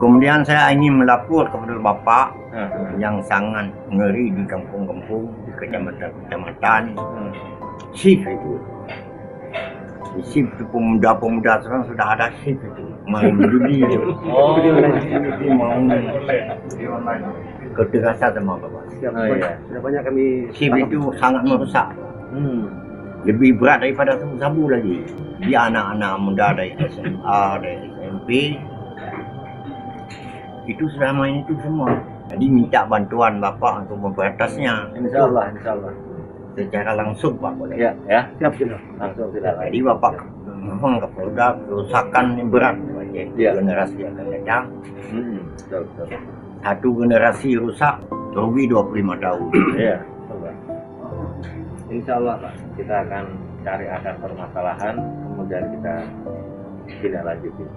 Kemudian saya ingin melapor kepada Bapak yang sangat ngeri di kampung-kampung, di kecamatan-kecamatan. Shift itu. Di shift itu pemuda-pemuda sekarang sudah ada shift itu. Mau judi itu. Itu mau kekerasan sama Bapak. Sudah banyak kami Shift itu sangat merusak. Lebih berat daripada sabu-sabu lagi. Dia anak-anak muda dari SMA, dari SMP. Itu sudah main itu semua. Jadi minta bantuan Bapak untuk memberantasnya. Insya Allah. Secara langsung Pak boleh. Ya, siap. Langsung tidak lagi. Jadi Bapak memang Kapolda kerusakan yang berat bagi generasi yang akan datang. Betul. Satu generasi rusak, rugi 25 tahun. Iya, betul Pak. Insya Allah Pak, kita akan cari akar permasalahan, kemudian kita tindak lanjuti.